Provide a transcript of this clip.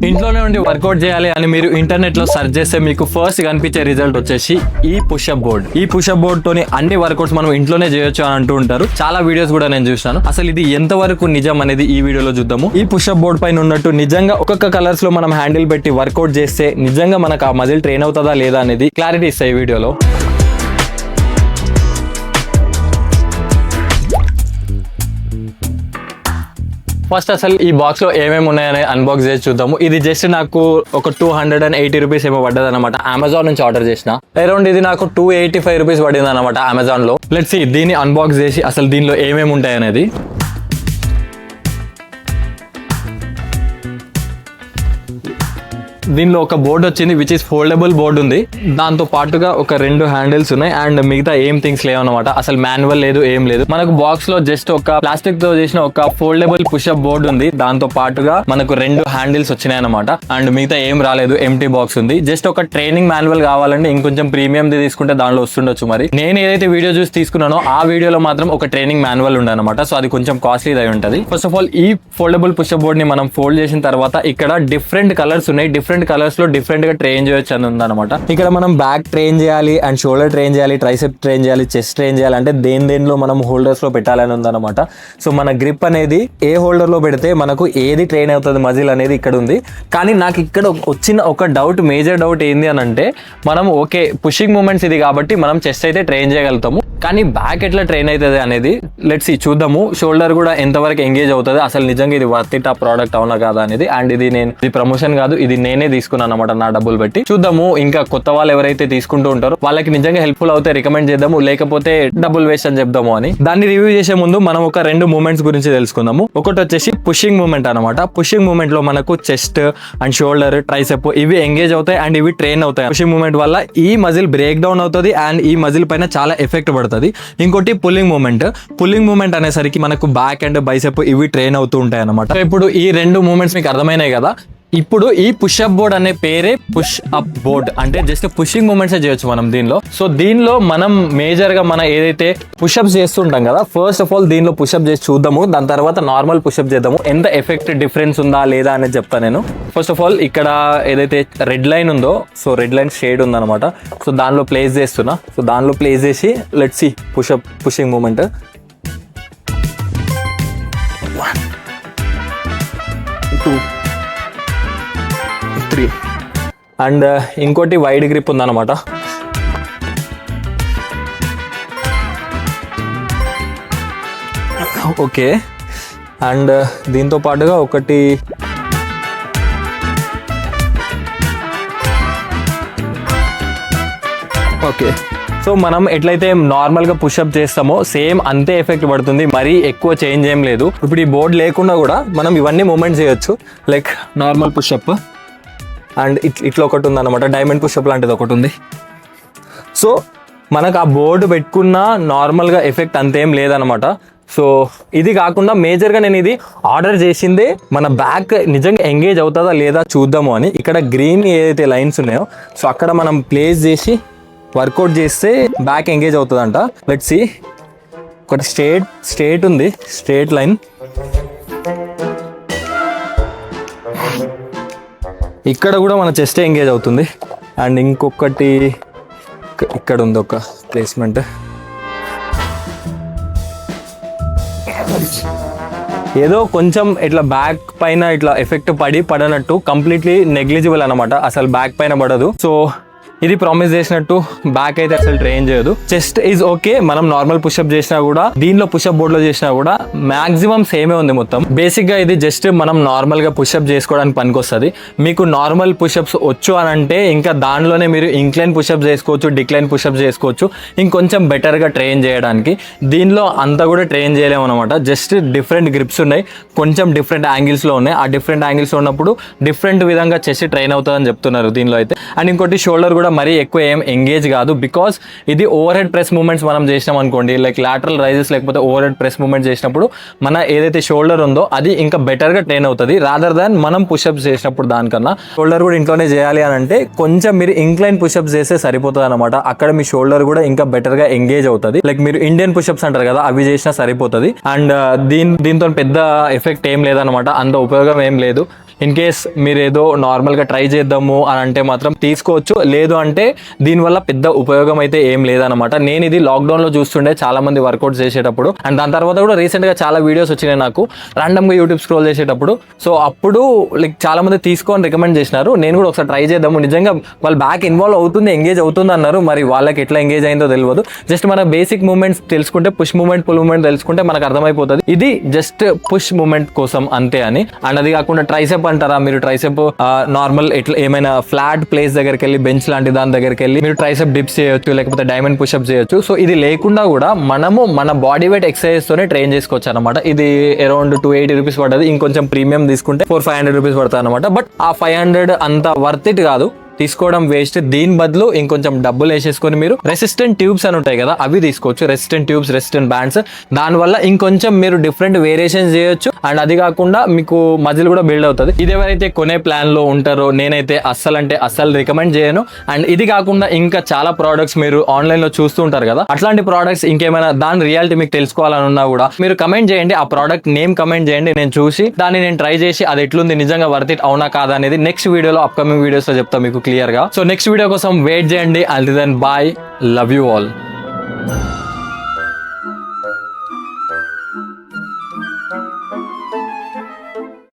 ఇంట్లోనే ఉండి వర్కౌట్ చేయాలి అని మీరు ఇంటర్నెట్ లో సెర్చ్ చేస్తే మీకు ఫస్ట్ కనిపించే రిజల్ట్ వచ్చేసి ఈ పుషప్ బోర్డ్. ఈ పుషప్ బోర్డ్ తోని అన్ని వర్కౌట్స్ మనం ఇంట్లోనే చేయొచ్చు అని అంటూ ఉంటారు. చాలా వీడియోస్ కూడా నేను చూసాను. అసలు ఇది ఎంత వరకు నిజం అనేది ఈ వీడియోలో చూద్దాము. ఈ పుషప్ బోర్డ్ పైన ఉన్నట్టు నిజంగా ఒక్కొక్క కలర్స్ లో మనం హ్యాండిల్ పెట్టి వర్కౌట్ చేస్తే నిజంగా మనకు ఆ మజిల్ ట్రైన్ అవుతుందా లేదా అనేది క్లారిటీ ఇస్తాయి ఈ వీడియోలో. ఫస్ట్ అసలు ఈ బాక్స్ లో ఏమేమి ఉన్నాయని అన్బాక్స్ చేసి చూద్దాము. ఇది జస్ట్ నాకు ఒక 280 రూపీస్ ఏమో పడ్డది అనమాట. అమెజాన్ నుంచి ఆర్డర్ చేసిన. అరౌండ్ ఇది నాకు 285 రూపీస్ పడింది అనమాట అమెజాన్ లో. లెట్స్ సీ దీన్ని అన్బాక్స్ చేసి అసలు దీనిలో ఏమేమి ఉంటాయి అనేది. దీనిలో ఒక బోర్డు వచ్చింది విచ్ ఇస్ ఫోల్డబుల్ బోర్డు ఉంది. దాంతో పాటుగా ఒక 2 హ్యాండిల్స్ ఉన్నాయి అండ్ మిగతా ఏం థింగ్స్ లేవన్నమాట. అసలు మాన్యువల్ లేదు, ఏం లేదు. మనకు బాక్స్ లో జస్ట్ ఒక ప్లాస్టిక్ తో చేసిన ఒక ఫోల్డబుల్ పుషప్ బోర్డు ఉంది. దాంతో పాటుగా మనకు 2 హ్యాండిల్స్ వచ్చినాయి అనమాట. అండ్ మిగతా ఏం రాలేదు, ఎంటీ బాక్స్ ఉంది. జస్ట్ ఒక ట్రైనింగ్ మాన్యువల్ కావాలంటే ఇంకొంచెం ప్రీమియం తీసుకుంటే దానిలో వస్తుండొచ్చు. మరి నేను ఏదైతే వీడియో చూసి తీసుకున్నానో ఆ వీడియోలో మాత్రం ఒక ట్రైనింగ్ మాన్యువల్ ఉండే అనమాట. సో అది కొంచెం కాస్ట్లీ అయి ఉంటది. ఫస్ట్ ఆఫ్ ఆల్ ఈ ఫోల్డబుల్ పుషప్ బోర్డ్ ని మనం ఫోల్డ్ చేసిన తర్వాత ఇక్కడ డిఫరెంట్ కలర్స్ ఉన్నాయి. డిఫరెంట్ కలర్స్ లో డిఫరెంట్ గా ట్రైన్ చేయొచ్చు అని ఉందన్నమాట. ఇక్కడ మనం బ్యాక్ ట్రైన్ చేయాలి అండ్ షోల్డర్ ట్రైన్ చేయాలి, ట్రైసెప్ ట్రైన్ చేయాలి, చెస్ట్ ట్రైన్ చేయాలి అంటే దేనిలో మనం హోల్డర్స్ లో పెట్టాలని ఉందన్నమాట. సో మన గ్రిప్ అనేది ఏ హోల్డర్ లో పెడితే మనకు ఏది ట్రైన్ అవుతుంది మజిల్ అనేది ఇక్కడ ఉంది. కానీ నాకు ఇక్కడ వచ్చిన ఒక డౌట్, మేజర్ డౌట్ ఏంది అని అంటే, మనం ఓకే పుషింగ్ మూమెంట్స్ ఇది కాబట్టి మనం చెస్ట్ అయితే ట్రైన్ చేయగలుగుతాము, కానీ బ్యాక్ ఎట్లా ట్రైన్ అవుతుంది అనేది లెట్స్ చూద్దాము. షోల్డర్ కూడా ఎంతవరకు ఎంగేజ్ అవుతుంది, అసలు నిజంగా ఇది వర్త్ ఇట్ ఆ ప్రోడక్ట్ అవునా కాదా అనేది. అండ్ ఇది ప్రమోషన్ కాదు, ఇది నేనే తీసుకున్నాను అనమాట నా డబ్బులు పెట్టి. చూద్దాము ఇంకా కొత్త వాళ్ళు ఎవరైతే తీసుకుంటూ ఉంటారో వాళ్ళకి నిజంగా హెల్ప్ఫుల్ అవుతే రికమెండ్ చేద్దాము, లేకపోతే డబ్బులు వేస్ట్ అని చెప్దాము అని. దాన్ని రివ్యూ చేసే ముందు మనం ఒక 2 మూమెంట్స్ గురించి తెలుసుకుందాము. ఒకటి వచ్చేసి పుషింగ్ మూమెంట్ అనమాట. పుషింగ్ మూమెంట్ లో మనకు చెస్ట్ అండ్ షోల్డర్, ట్రైసెప్ ఇవి ఎంగేజ్ అవుతాయి అండ్ ఇవి ట్రైన్ అవుతాయి. పుషింగ్ మూమెంట్ వల్ల ఈ మజిల్ బ్రేక్ డౌన్ అవుతుంది అండ్ ఈ మజిల్ పైన చాలా ఎఫెక్ట్ పడుతుంది. ఇంకోటి పుల్లింగ్ మూమెంట్ అనేసరికి మనకు బ్యాక్ అండ్ బైసెప్ ఇవి ట్రైన్ అవుతూ ఉంటాయి అనమాట. ఇప్పుడు ఈ 2 మూమెంట్స్ మీకు అర్థమైనాయి కదా. ఇప్పుడు ఈ పుషప్ బోర్డ్ అనే పేరే పుష్ అప్ బోర్డ్. అంటే జస్ట్ పుషింగ్ మూమెంట్స్ చేయొచ్చు మనం దీనిలో. సో దీనిలో మనం మేజర్ గా మనం ఏదైతే పుషప్స్ చేస్తుంటాం కదా, ఫస్ట్ ఆఫ్ ఆల్ దీనిలో పుషప్ చేసి చూద్దాము. దాని తర్వాత నార్మల్ పుషప్ చేద్దాము. ఎంత ఎఫెక్ట్ డిఫరెన్స్ ఉందా లేదా అనేది చెప్తాను నేను. ఫస్ట్ ఆఫ్ ఆల్ ఇక్కడ ఏదైతే రెడ్ లైన్ ఉందో, సో రెడ్ లైన్ షేడ్ ఉందన్నమాట. సో దానిలో ప్లేస్ చేస్తున్నా. సో దానిలో ప్లేస్ చేసి let's see pushing movement. 1 2 3 and ఇంకోటి వైడ్ గ్రిప్ ఉందన్నమాట. ఓకే, అండ్ దీంతో పాటుగా ఒకటి ఓకే. సో మనం ఎట్లయితే నార్మల్గా పుషప్ చేస్తామో సేమ్ అంతే ఎఫెక్ట్ పడుతుంది, మరీ ఎక్కువ చేంజ్ ఏం లేదు. ఇప్పుడు ఈ బోర్డ్ లేకుండా కూడా మనం ఇవన్నీ మూమెంట్స్ చేయొచ్చు. లైక్ నార్మల్ పుషప్ అండ్ ఇట్లా ఒకటి ఉందన్నమాట, డైమండ్ పుషప్ లాంటిది ఒకటి ఉంది. సో మనకు ఆ బోర్డు పెట్టుకున్న నార్మల్గా ఎఫెక్ట్ అంతేం లేదనమాట. సో ఇది కాకుండా మేజర్గా నేను ఇది ఆర్డర్ చేసిందే మన బ్యాక్ నిజంగా ఎంగేజ్ అవుతుందా లేదా చూద్దాము అని. ఇక్కడ గ్రీన్ ఏదైతే లైన్స్ ఉన్నాయో సో అక్కడ మనం ప్లేస్ చేసి వర్కౌట్ చేస్తే బ్యాక్ ఎంగేజ్ అవుతుందంట. Let's see. ఒకటి స్ట్రేట్ ఉంది, స్ట్రేట్ లైన్. ఇక్కడ కూడా మన చెస్ట్ ఎంగేజ్ అవుతుంది. అండ్ ఇంకొకటి ఇక్కడ ఉంది ఒక ప్లేస్మెంట్. ఏదో కొంచెం ఇట్లా బ్యాక్ పైన ఇట్లా ఎఫెక్ట్ పడనట్టు, కంప్లీట్లీ నెగ్లిజిబుల్ అనమాట. అసలు బ్యాక్ పైన పడదు. సో ఇది ప్రామిస్ చేసినట్టు బ్యాక్ అయితే అసలు ట్రైన్ చేయదు. Chest is okay. మనం నార్మల్ పుషప్ చేసినా కూడా, దీనిలో పుషప్ బోర్డ్ లో చేసినా కూడా మాక్సిమం సేమే ఉంది మొత్తం. బేసిక్ గా ఇది జస్ట్ మనం నార్మల్ గా పుషప్ చేసుకోవడానికి పనికొస్తుంది. మీకు నార్మల్ పుషప్స్ వచ్చు అని అంటే ఇంకా దానిలోనే మీరు ఇంక్లైన్ పుషప్ చేసుకోవచ్చు, డిక్లైన్ పుషప్ చేసుకోవచ్చు, ఇంకొంచెం బెటర్ గా ట్రైన్ చేయడానికి. దీనిలో అంతా కూడా ట్రైన్ చేయలేము అనమాట. జస్ట్ డిఫరెంట్ గ్రిప్స్ ఉన్నాయి, కొంచెం డిఫరెంట్ యాంగిల్స్ లో ఉన్నాయి. ఆ డిఫరెంట్ యాంగిల్స్ లో ఉన్నప్పుడు డిఫరెంట్ విధంగా చెస్ట్ ట్రైన్ అవుతుందని చెప్తున్నారు దీనిలో అయితే. అండ్ ఇంకోటి షోల్డర్ కూడా మరీ ఎక్కువ ఏం ఎంగేజ్ కాదు, బికాస్ ఇది ఓవర్ హెడ్ ప్రెస్ మూమెంట్స్ మనం చేసినాం అనుకోండి, లైక్ లాటరల్ రైజెస్ లేకపోతే ఓవర్ హెడ్ ప్రెస్ మూమెంట్ చేసినప్పుడు మన ఏదైతే షోల్డర్ ఉందో అది ఇంకా బెటర్ గా ట్రైన్ అవుతుంది రాదర్ దాన్ మనం పుషప్స్ చేసినప్పుడు. దానికన్నా షోల్డర్ కూడా ఇంట్లోనే చేయాలి అని అంటే కొంచెం మీరు ఇంక్లైన్ పుషప్స్ చేస్తే సరిపోతుంది అనమాట. అక్కడ మీ షోల్డర్ కూడా ఇంకా బెటర్ గా ఎంగేజ్ అవుతుంది. లైక్ మీరు ఇండియన్ పుషప్స్ అంటారు కదా, అవి చేసినా సరిపోతుంది. అండ్ దీంతో పెద్ద ఎఫెక్ట్ ఏం లేదనమాట, అంత ఉపయోగం ఏం లేదు. ఇన్ కేస్ మీరు ఏదో నార్మల్గా ట్రై చేద్దాము అని అంటే మాత్రం తీసుకోవచ్చు. లేదు అంటే దీనివల్ల పెద్ద ఉపయోగం అయితే ఏం లేదనమాట. నేను ఇది లాక్డౌన్లో చూస్తుండే చాలా మంది వర్కౌట్స్ చేసేటప్పుడు, అండ్ దాని తర్వాత కూడా రీసెంట్గా చాలా వీడియోస్ వచ్చినాయి నాకు ర్యాండమ్గా యూట్యూబ్ స్క్రోల్ చేసేటప్పుడు. సో అప్పుడు లైక్ చాలా మంది తీసుకొని రికమెండ్ చేసినారు. నేను కూడా ఒకసారి ట్రై చేద్దాము, నిజంగా వాళ్ళు బ్యాక్ ఇన్వాల్వ్ అవుతుంది, ఎంగేజ్ అవుతుంది అన్నారు. మరి వాళ్ళకి ఎట్లా ఎంగేజ్ అయిందో తెలియదు. జస్ట్ మన బేసిక్ మూమెంట్స్ తెలుసుకుంటే, పుష్ మూమెంట్ పుల్ మూమెంట్ తెలుసుకుంటే మనకు అర్థమైపోతుంది ఇది జస్ట్ పుష్ మూమెంట్ కోసం అంతే అని. అండ్ అది కాకుండా ట్రైసెప్ అంటారా, మీరు ట్రైసెప్ నార్మల్ ఎట్లా ఏమైనా ఫ్లాట్ ప్లేస్ దగ్గరికి వెళ్ళి బెంచ్ లాంటి దాని దగ్గరికి వెళ్ళి మీరు ట్రైసెప్ డిప్స్ చేయొచ్చు, లేకపోతే డైమండ్ పుషప్ చేయొచ్చు. సో ఇది లేకుండా కూడా మనము మన బాడీ వెయిట్ ఎక్సర్సైజ్ తోనే ట్రైన్ చేసుకోవచ్చు అనమాట. ఇది అరౌండ్ 280 రూపీస్ పడుతుంది. ఇంకొంచెం ప్రీమియం తీసుకుంటే 400-500 రూపీస్ పడుతుంది అనమాట. బట్ ఆ 500 అంత వర్త్ ఇట్ కాదు, తీసుకోవడం వేస్ట్. దీని బదులు ఇంకొంచెం డబ్బులు వేసేసుకొని మీరు రెసిస్టెంట్ ట్యూబ్స్ అని ఉంటాయి కదా, అవి తీసుకోవచ్చు. రెసిస్టెంట్ ట్యూబ్స్, రెసిస్టెంట్ బ్యాండ్స్, దానివల్ల ఇంకొంచెం మీరు డిఫరెంట్ వేరియేషన్స్ చేయొచ్చు. అండ్ అది కాకుండా మీకు మజిల్ కూడా బిల్డ్ అవుతుంది. ఇది ఎవరైతే కొనే ప్లాన్ లో ఉంటారో నేనైతే అస్సలు రికమెండ్ చేయను. అండ్ ఇది కాకుండా ఇంకా చాలా ప్రోడక్ట్స్ మీరు ఆన్లైన్ లో చూస్తూ ఉంటారు కదా, అట్లాంటి ప్రోడక్ట్స్ ఇంకేమైనా దాని రియాలిటీ మీకు తెలుసుకోవాలనున్నా కూడా మీరు కమెంట్ చేయండి. ఆ ప్రోడక్ట్ నేమ్ కమెంట్ చేయండి, నేను చూసి దాన్ని నేను ట్రై చేసి అది ఎట్లుంది, నిజంగా వర్త్ ఇట్ అవునా కాదా అనేది నెక్స్ట్ వీడియోలో, అప్కమింగ్ వీడియోస్ లో చెప్తా మీకు క్లియర్ గా. సో నెక్స్ట్ వీడియో కోసం వెయిట్ చేయండి. Until then bye, love you all.